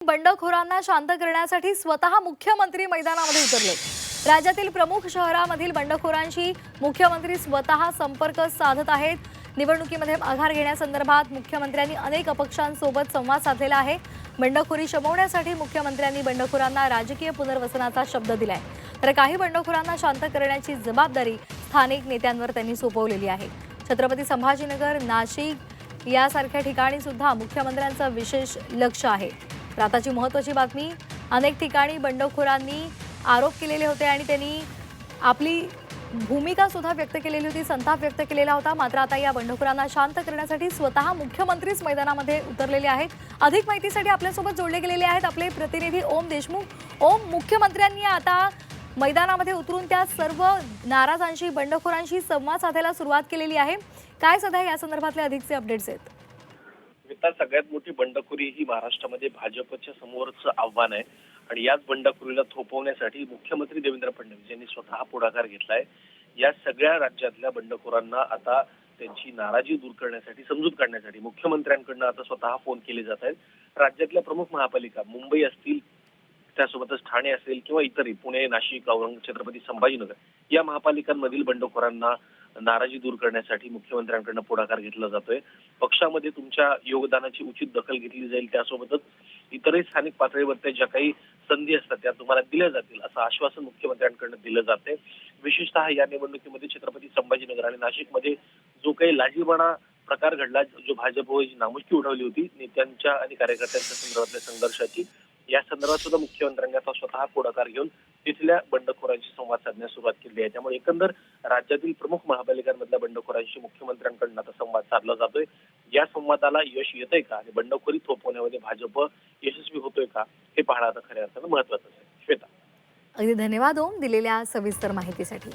बंडखोरांना शांत करण्यासाठी स्वतः मुख्यमंत्री मैदानामध्ये उतरले। राज्यातील प्रमुख शहरांमधील बंडखोरांशी मुख्यमंत्री स्वतः संपर्क साधत आहेत। निवडणुकीमध्ये आघार घेण्यासंदर्भात मुख्यमंत्र्यांनी अनेक अपक्षांसोबत संवाद साधलेला आहे। बंडखोरी शमवण्यासाठी मुख्यमंत्र्यांनी बंडखोरांना राजकीय पुनर्वसनाचा शब्द दिलाय, तर काही बंडखोरांना शांत करण्याची जबाबदारी स्थानिक नेत्यांवर त्यांनी सोपवलेली आहे। छत्रपती संभाजीनगर, नाशिक यासारख्या ठिकाणी सुद्धा मुख्यमंत्र्यांचं विशेष लक्ष आहे। तर आताची महत्त्वाची बातमी, अनेक ठिकाणी बंडखोरांनी आरोप केलेले होते आणि त्यांनी आपली भूमिका सुद्धा व्यक्त केलेली होती, संताप व्यक्त केलेला होता। मात्र आता या बंडखोरांना शांत करण्यासाठी स्वतः मुख्यमंत्रीच मैदानामध्ये उतरलेले आहेत। अधिक माहितीसाठी आपल्यासोबत जोडले गेलेले आहेत आपले प्रतिनिधी ओम देशमुख। ओम, मुख्यमंत्र्यांनी आता मैदानामध्ये उतरून त्या सर्व नाराजांशी, बंडखोरांशी संवाद साधायला सुरुवात केलेली आहे। काय सध्या या संदर्भातले अधिकचे अपडेट्स आहेत? सगळ्यात मोठी बंडखोरी ही महाराष्ट्रामध्ये भाजपच्या समोरचं आव्हान आहे आणि याच बंडखोरीला थोपवण्यासाठी मुख्यमंत्री देवेंद्र फडणवीस यांनी स्वतः पुढाकार घेतलाय। या सगळ्या राज्यातल्या बंडखोरांना आता त्यांची नाराजी दूर करण्यासाठी, समजूत काढण्यासाठी मुख्यमंत्र्यांकडून आता स्वतः फोन केले जात आहेत। राज्यातल्या प्रमुख महापालिका, मुंबई असतील, त्यासोबतच ठाणे असेल किंवा इतरही पुणे, नाशिक, औरंगाबाद, छत्रपती संभाजीनगर या महापालिकांमधील बंडखोरांना नाराजी दूर करण्यासाठी मुख्यमंत्र्यांकडून पुढाकार घेतला जातोय। पक्षामध्ये तुमच्या योगदानाची उचित दखल घेतली जाईल, त्यासोबतच इतरही स्थानिक पातळीवरच्या ज्या काही संधी असतात त्या तुम्हाला दिल्या जातील, असं आश्वासन मुख्यमंत्र्यांकडून दिलं जाते। विशेषतः या निवडणुकीमध्ये छत्रपती संभाजीनगर आणि नाशिकमध्ये जो काही लाजीरवाणा प्रकार घडला, जो भाजपवर जी नामुष्की उडवली होती नेत्यांच्या आणि कार्यकर्त्यांच्या संदर्भातल्या संघर्षाची, या संदर्भात सुद्धा मुख्यमंत्र्यांनी आता स्वतः पुढाकार घेऊन तिथल्या बंडखोरांशी संवाद साधण्यास सुरुवात केली आहे। त्यामुळे एकंदर राज्यातील प्रमुख महापालिकांमधल्या बंडखोरांशी मुख्यमंत्र्यांकडून आता संवाद साधला जातोय। या संवादाला यश येतंय का आणि बंडखोरी थोपवण्यामध्ये भाजप यशस्वी होतोय का, हे पाहणं आता खऱ्या अर्थानं महत्त्वाचं आहे। श्वेता, अगदी धन्यवाद ओम, दिलेल्या सविस्तर माहितीसाठी।